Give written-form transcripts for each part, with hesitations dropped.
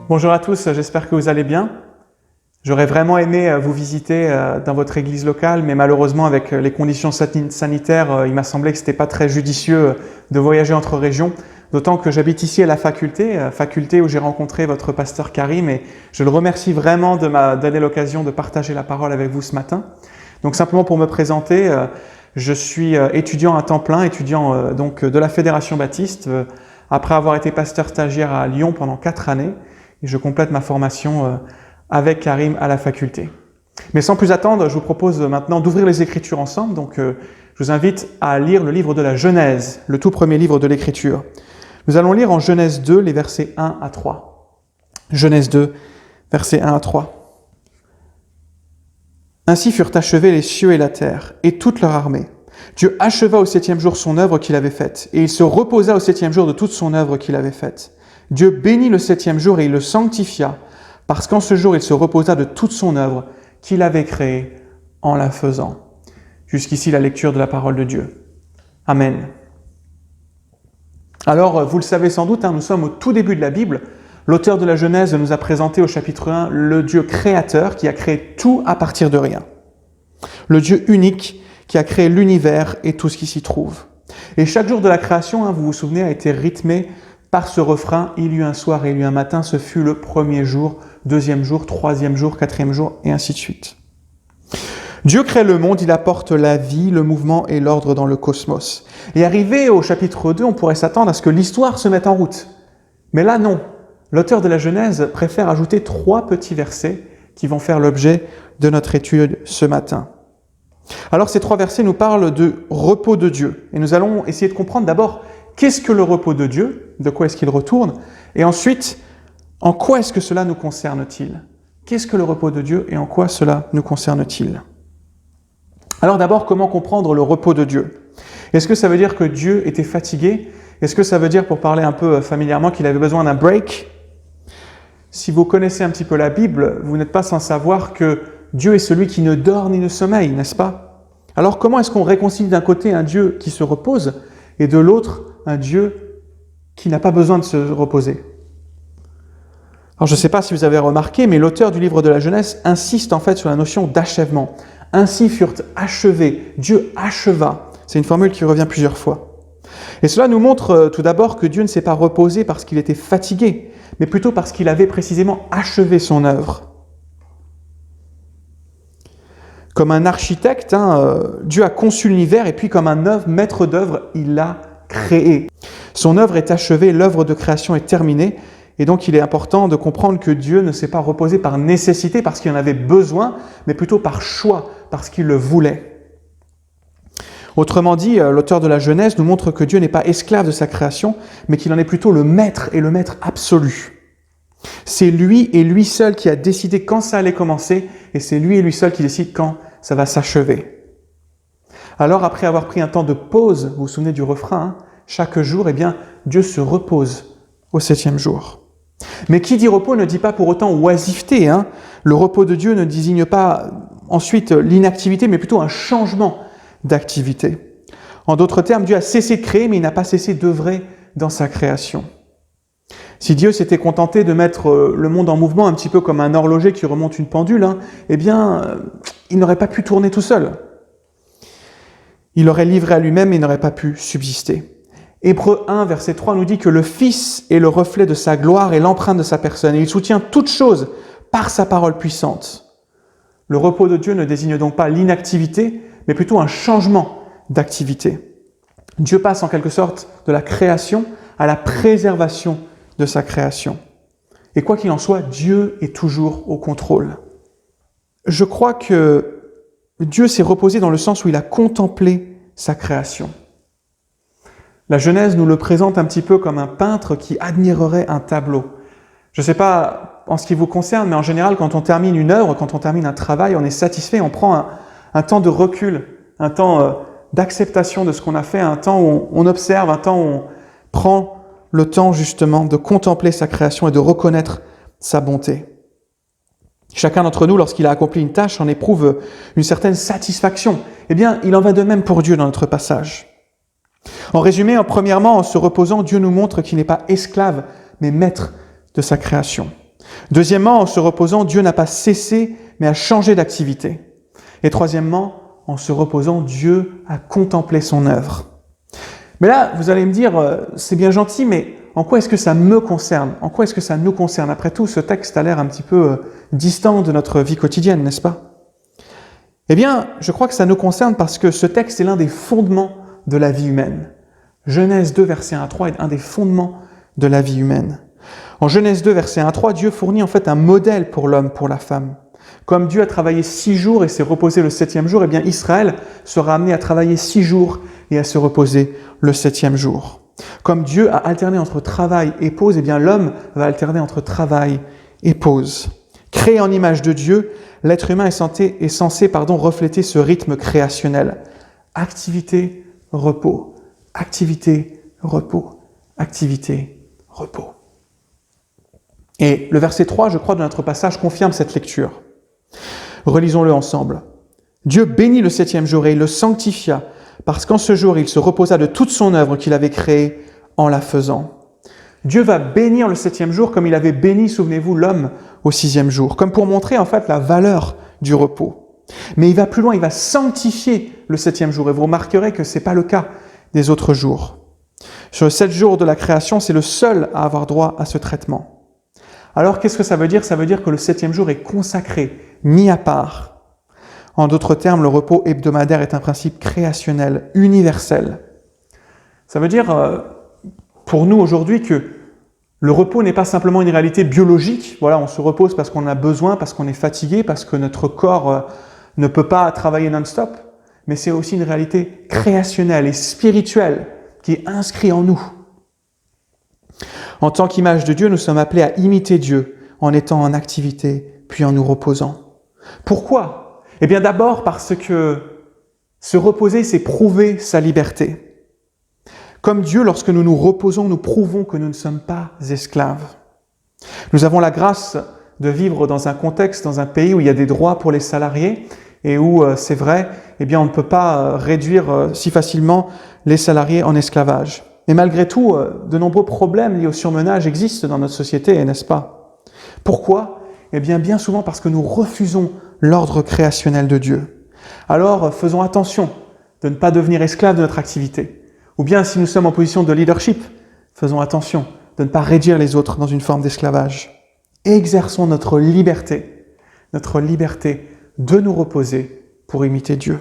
Bonjour à tous, j'espère que vous allez bien. J'aurais vraiment aimé vous visiter dans votre église locale, mais malheureusement avec les conditions sanitaires, il m'a semblé que ce n'était pas très judicieux de voyager entre régions, d'autant que j'habite ici à la faculté où j'ai rencontré votre pasteur Karim, et je le remercie vraiment de m'a donné l'occasion de partager la parole avec vous ce matin. Donc simplement pour me présenter, je suis étudiant à temps plein, étudiant donc de la Fédération Baptiste, après avoir été pasteur stagiaire à Lyon pendant 4 années, et je complète ma formation avec Karim à la faculté. Mais sans plus attendre, je vous propose maintenant d'ouvrir les Écritures ensemble. Donc, je vous invite à lire le livre de la Genèse, le tout premier livre de l'Écriture. Nous allons lire en Genèse 2, les versets 1 à 3. Genèse 2, versets 1 à 3. Ainsi furent achevés les cieux et la terre, et toute leur armée. Dieu acheva au 7e jour son œuvre qu'il avait faite, et il se reposa au 7e jour de toute son œuvre qu'il avait faite. Dieu bénit le 7e jour et il le sanctifia, parce qu'en ce jour il se reposa de toute son œuvre qu'il avait créée en la faisant. Jusqu'ici la lecture de la parole de Dieu. Amen. Alors, vous le savez sans doute, nous sommes au tout début de la Bible. L'auteur de la Genèse nous a présenté au chapitre 1 le Dieu créateur qui a créé tout à partir de rien. Le Dieu unique qui a créé l'univers et tout ce qui s'y trouve. Et chaque jour de la création, vous vous souvenez, a été rythmé par ce refrain « Il y eut un soir et il y eut un matin », ce fut le premier jour, deuxième jour, troisième jour, quatrième jour, et ainsi de suite. Dieu crée le monde, il apporte la vie, le mouvement et l'ordre dans le cosmos. Et arrivé au chapitre 2, on pourrait s'attendre à ce que l'histoire se mette en route. Mais là, non. L'auteur de la Genèse préfère ajouter 3 petits versets qui vont faire l'objet de notre étude ce matin. Alors, ces 3 versets nous parlent de repos de Dieu. Et nous allons essayer de comprendre d'abord qu'est-ce que le repos de Dieu, de quoi est-ce qu'il retourne, et ensuite, en quoi est-ce que cela nous concerne-t-il? Qu'est-ce que le repos de Dieu et en quoi cela nous concerne-t-il? Alors d'abord, comment comprendre le repos de Dieu? Est-ce que ça veut dire que Dieu était fatigué? Est-ce que ça veut dire, pour parler un peu familièrement, qu'il avait besoin d'un break? Si vous connaissez un petit peu la Bible, vous n'êtes pas sans savoir que Dieu est celui qui ne dort ni ne sommeille, n'est-ce pas? Alors comment est-ce qu'on réconcilie d'un côté un Dieu qui se repose et de l'autre un Dieu qui n'a pas besoin de se reposer? Alors je ne sais pas si vous avez remarqué, mais l'auteur du livre de la Genèse insiste en fait sur la notion d'achèvement. Ainsi furent achevés, Dieu acheva. C'est une formule qui revient plusieurs fois. Et cela nous montre tout d'abord que Dieu ne s'est pas reposé parce qu'il était fatigué, mais plutôt parce qu'il avait précisément achevé son œuvre. Comme un architecte, Dieu a conçu l'univers et puis comme un maître d'œuvre, il l'a créé. Son œuvre est achevée, l'œuvre de création est terminée. Et donc il est important de comprendre que Dieu ne s'est pas reposé par nécessité, parce qu'il en avait besoin, mais plutôt par choix, parce qu'il le voulait. Autrement dit, l'auteur de la Genèse nous montre que Dieu n'est pas esclave de sa création, mais qu'il en est plutôt le maître et le maître absolu. C'est lui et lui seul qui a décidé quand ça allait commencer, et c'est lui et lui seul qui décide quand ça va s'achever. Alors après avoir pris un temps de pause, vous vous souvenez du refrain, chaque jour, Dieu se repose au 7e jour. Mais qui dit repos ne dit pas pour autant oisiveté. Le repos de Dieu ne désigne pas ensuite l'inactivité, mais plutôt un changement d'activité. En d'autres termes, Dieu a cessé de créer, mais il n'a pas cessé d'œuvrer dans sa création. Si Dieu s'était contenté de mettre le monde en mouvement, un petit peu comme un horloger qui remonte une pendule, il n'aurait pas pu tourner tout seul. Il aurait livré à lui-même et il n'aurait pas pu subsister. Hébreux 1, verset 3 nous dit que le Fils est le reflet de sa gloire et l'empreinte de sa personne, et il soutient toutes choses par sa parole puissante. Le repos de Dieu ne désigne donc pas l'inactivité, mais plutôt un changement d'activité. Dieu passe en quelque sorte de la création à la préservation de sa création. Et quoi qu'il en soit, Dieu est toujours au contrôle. Je crois que Dieu s'est reposé dans le sens où il a contemplé sa création. La Genèse nous le présente un petit peu comme un peintre qui admirerait un tableau. Je ne sais pas en ce qui vous concerne, mais en général, quand on termine une œuvre, quand on termine un travail, on est satisfait, on prend un temps de recul, un temps d'acceptation de ce qu'on a fait, un temps où on observe, un temps où on prend le temps justement de contempler sa création et de reconnaître sa bonté. Chacun d'entre nous, lorsqu'il a accompli une tâche, en éprouve une certaine satisfaction. Il en va de même pour Dieu dans notre passage. En résumé, premièrement, en se reposant, Dieu nous montre qu'il n'est pas esclave, mais maître de sa création. Deuxièmement, en se reposant, Dieu n'a pas cessé, mais a changé d'activité. Et troisièmement, en se reposant, Dieu a contemplé son œuvre. Mais là, vous allez me dire, c'est bien gentil, mais en quoi est-ce que ça me concerne? En quoi est-ce que ça nous concerne? Après tout, ce texte a l'air un petit peu distant de notre vie quotidienne, n'est-ce pas? Eh bien, je crois que ça nous concerne parce que ce texte est l'un des fondements de la vie humaine. Genèse 2, verset 1 à 3 est un des fondements de la vie humaine. En Genèse 2, verset 1 à 3, Dieu fournit en fait un modèle pour l'homme, pour la femme. Comme Dieu a travaillé 6 jours et s'est reposé le 7e jour, eh bien Israël sera amené à travailler 6 jours et à se reposer le 7e jour. Comme Dieu a alterné entre travail et pause, eh bien l'homme va alterner entre travail et pause. Créé en image de Dieu, l'être humain est censé refléter ce rythme créationnel. Activité, repos. Activité, repos. Activité, repos. Et le verset 3, je crois, de notre passage confirme cette lecture. Relisons-le ensemble. Dieu bénit le 7e jour et il le sanctifia, parce qu'en ce jour, il se reposa de toute son œuvre qu'il avait créée en la faisant. Dieu va bénir le 7e jour comme il avait béni, souvenez-vous, l'homme au 6e jour, comme pour montrer en fait la valeur du repos. Mais il va plus loin, il va sanctifier le 7e jour, et vous remarquerez que ce n'est pas le cas des autres jours. Sur le 7 jours de la création, c'est le seul à avoir droit à ce traitement. Alors, qu'est-ce que ça veut dire? Ça veut dire que le 7e jour est consacré, mis à part. En d'autres termes, le repos hebdomadaire est un principe créationnel, universel. Ça veut dire, pour nous aujourd'hui, que le repos n'est pas simplement une réalité biologique. Voilà, on se repose parce qu'on a besoin, parce qu'on est fatigué, parce que notre corps ne peut pas travailler non-stop. Mais c'est aussi une réalité créationnelle et spirituelle qui est inscrite en nous. En tant qu'image de Dieu, nous sommes appelés à imiter Dieu en étant en activité, puis en nous reposant. Pourquoi? Eh bien d'abord parce que se reposer, c'est prouver sa liberté. Comme Dieu, lorsque nous nous reposons, nous prouvons que nous ne sommes pas esclaves. Nous avons la grâce de vivre dans un contexte, dans un pays où il y a des droits pour les salariés et où, c'est vrai, eh bien on ne peut pas réduire si facilement les salariés en esclavage. Mais malgré tout, de nombreux problèmes liés au surmenage existent dans notre société, n'est-ce pas? Pourquoi? Eh bien souvent parce que nous refusons l'ordre créationnel de Dieu. Alors, faisons attention de ne pas devenir esclaves de notre activité. Ou bien, si nous sommes en position de leadership, faisons attention de ne pas réduire les autres dans une forme d'esclavage. Exerçons notre liberté de nous reposer pour imiter Dieu.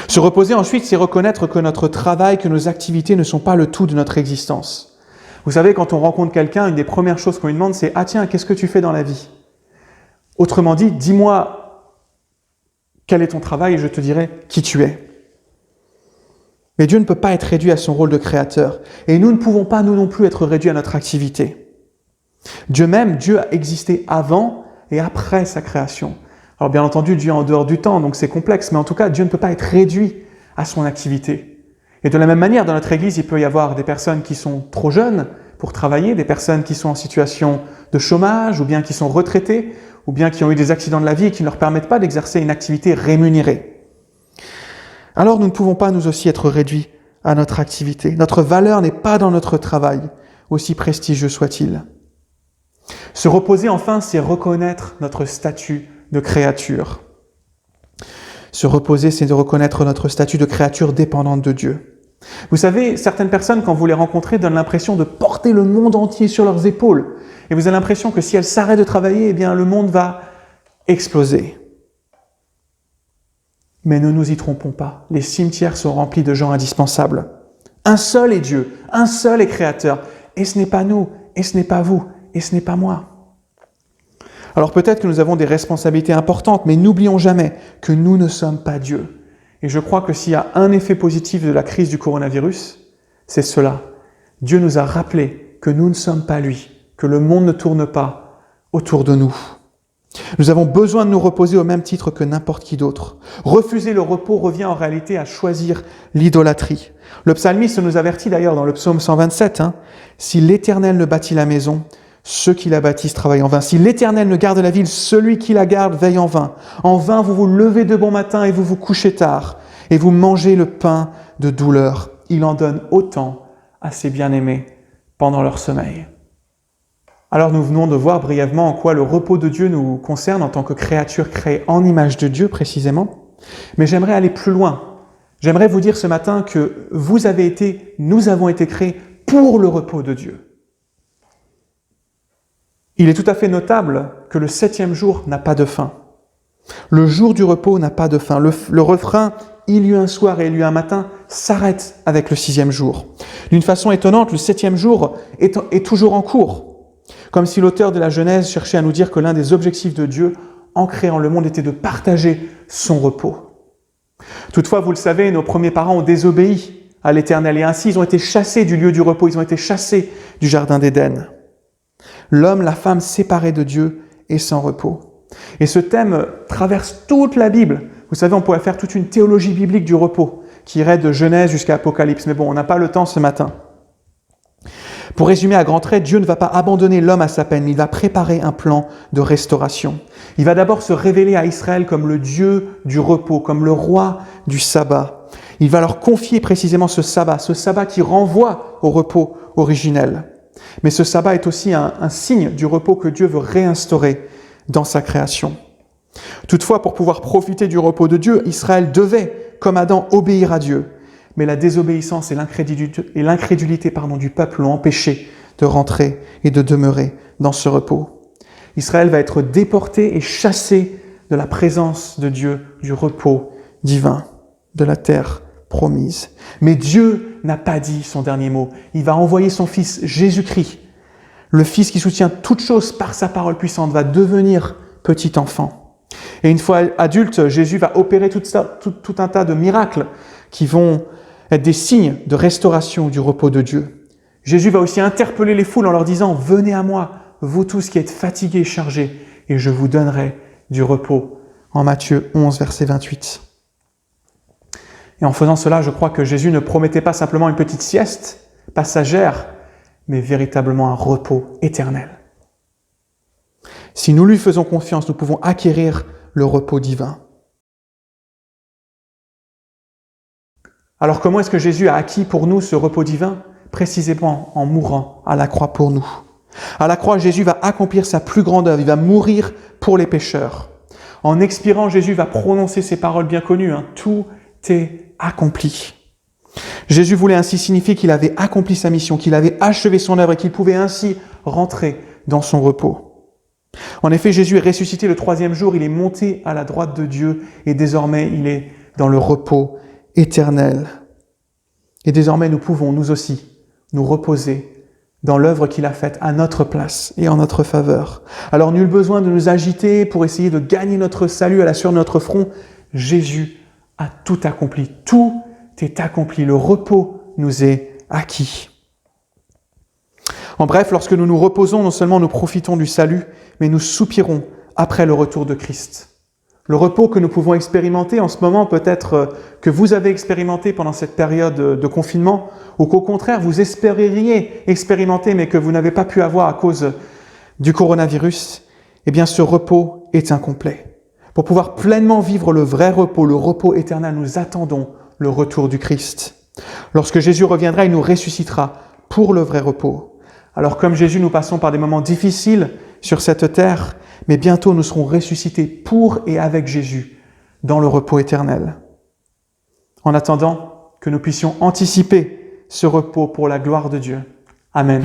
Se reposer ensuite, c'est reconnaître que notre travail, que nos activités ne sont pas le tout de notre existence. Vous savez, quand on rencontre quelqu'un, une des premières choses qu'on lui demande, c'est « Ah tiens, qu'est-ce que tu fais dans la vie ?» Autrement dit, dis-moi quel est ton travail et je te dirai qui tu es. Mais Dieu ne peut pas être réduit à son rôle de créateur. Et nous ne pouvons pas, nous non plus, être réduits à notre activité. Dieu a existé avant et après sa création. Alors bien entendu, Dieu est en dehors du temps, donc c'est complexe, mais en tout cas, Dieu ne peut pas être réduit à son activité. Et de la même manière, dans notre Église, il peut y avoir des personnes qui sont trop jeunes pour travailler, des personnes qui sont en situation de chômage, ou bien qui sont retraitées, ou bien qui ont eu des accidents de la vie et qui ne leur permettent pas d'exercer une activité rémunérée. Alors nous ne pouvons pas nous aussi être réduits à notre activité. Notre valeur n'est pas dans notre travail, aussi prestigieux soit-il. Se reposer enfin, c'est reconnaître notre statut de créature. Se reposer, c'est de reconnaître notre statut de créature dépendante de Dieu. Vous savez, certaines personnes, quand vous les rencontrez, donnent l'impression de porter le monde entier sur leurs épaules. Et vous avez l'impression que si elles s'arrêtent de travailler, eh bien, le monde va exploser. Mais ne nous y trompons pas. Les cimetières sont remplis de gens indispensables. Un seul est Dieu, un seul est créateur. Et ce n'est pas nous, et ce n'est pas vous, et ce n'est pas moi. Alors peut-être que nous avons des responsabilités importantes, mais n'oublions jamais que nous ne sommes pas Dieu. Et je crois que s'il y a un effet positif de la crise du coronavirus, c'est cela. Dieu nous a rappelé que nous ne sommes pas lui, que le monde ne tourne pas autour de nous. Nous avons besoin de nous reposer au même titre que n'importe qui d'autre. Refuser le repos revient en réalité à choisir l'idolâtrie. Le psalmiste nous avertit d'ailleurs dans le psaume 127, si l'Éternel ne bâtit la maison, ceux qui la bâtissent travaillent en vain. Si l'Éternel ne garde la ville, celui qui la garde veille en vain. En vain, vous vous levez de bon matin et vous vous couchez tard, et vous mangez le pain de douleur. Il en donne autant à ses bien-aimés pendant leur sommeil. Alors nous venons de voir brièvement en quoi le repos de Dieu nous concerne en tant que créature créée en image de Dieu précisément. Mais j'aimerais aller plus loin. J'aimerais vous dire ce matin que nous avons été créés pour le repos de Dieu. Il est tout à fait notable que le 7e jour n'a pas de fin. Le jour du repos n'a pas de fin. Le refrain « Il y eut un soir et il y eut un matin » s'arrête avec le 6e jour. D'une façon étonnante, le 7e jour est toujours en cours. Comme si l'auteur de la Genèse cherchait à nous dire que l'un des objectifs de Dieu en créant le monde était de partager son repos. Toutefois, vous le savez, nos premiers parents ont désobéi à l'Éternel et ainsi ils ont été chassés du lieu du repos, ils ont été chassés du jardin d'Éden. L'homme, la femme séparés de Dieu et sans repos. Et ce thème traverse toute la Bible. Vous savez, on pourrait faire toute une théologie biblique du repos qui irait de Genèse jusqu'à Apocalypse. Mais bon, on n'a pas le temps ce matin. Pour résumer à grands traits, Dieu ne va pas abandonner l'homme à sa peine, mais il va préparer un plan de restauration. Il va d'abord se révéler à Israël comme le Dieu du repos, comme le roi du sabbat. Il va leur confier précisément ce sabbat qui renvoie au repos originel. Mais ce sabbat est aussi un signe du repos que Dieu veut réinstaurer dans sa création. Toutefois, pour pouvoir profiter du repos de Dieu, Israël devait, comme Adam, obéir à Dieu. Mais la désobéissance et l'incrédulité du peuple l'ont empêché de rentrer et de demeurer dans ce repos. Israël va être déporté et chassé de la présence de Dieu, du repos divin, de la terre promise. Mais Dieu n'a pas dit son dernier mot. Il va envoyer son Fils Jésus-Christ. Le Fils qui soutient toutes choses par sa parole puissante va devenir petit enfant. Et une fois adulte, Jésus va opérer tout un tas de miracles qui vont être des signes de restauration du repos de Dieu. Jésus va aussi interpeller les foules en leur disant « Venez à moi, vous tous qui êtes fatigués et chargés, et je vous donnerai du repos » en Matthieu 11, verset 28. Et en faisant cela, je crois que Jésus ne promettait pas simplement une petite sieste passagère, mais véritablement un repos éternel. Si nous lui faisons confiance, nous pouvons acquérir le repos divin. Alors comment est-ce que Jésus a acquis pour nous ce repos divin ? Précisément en mourant à la croix pour nous. À la croix, Jésus va accomplir sa plus grande œuvre, il va mourir pour les pécheurs. En expirant, Jésus va prononcer ces paroles bien connues, tout est accompli. Jésus voulait ainsi signifier qu'il avait accompli sa mission, qu'il avait achevé son œuvre et qu'il pouvait ainsi rentrer dans son repos. En effet, Jésus est ressuscité le 3e jour, il est monté à la droite de Dieu et désormais il est dans le repos éternel. Et désormais nous pouvons, nous aussi, nous reposer dans l'œuvre qu'il a faite à notre place et en notre faveur. Alors nul besoin de nous agiter pour essayer de gagner notre salut sur notre front. Jésus a tout accompli. Tout est accompli. Le repos nous est acquis. En bref, lorsque nous nous reposons, non seulement nous profitons du salut, mais nous soupirons après le retour de Christ. Le repos que nous pouvons expérimenter en ce moment, peut-être que vous avez expérimenté pendant cette période de confinement, ou qu'au contraire, vous espéreriez expérimenter, mais que vous n'avez pas pu avoir à cause du coronavirus, eh bien ce repos est incomplet. Pour pouvoir pleinement vivre le vrai repos, le repos éternel, nous attendons le retour du Christ. Lorsque Jésus reviendra, il nous ressuscitera pour le vrai repos. Alors comme Jésus, nous passons par des moments difficiles sur cette terre, mais bientôt nous serons ressuscités pour et avec Jésus dans le repos éternel. En attendant, que nous puissions anticiper ce repos pour la gloire de Dieu. Amen.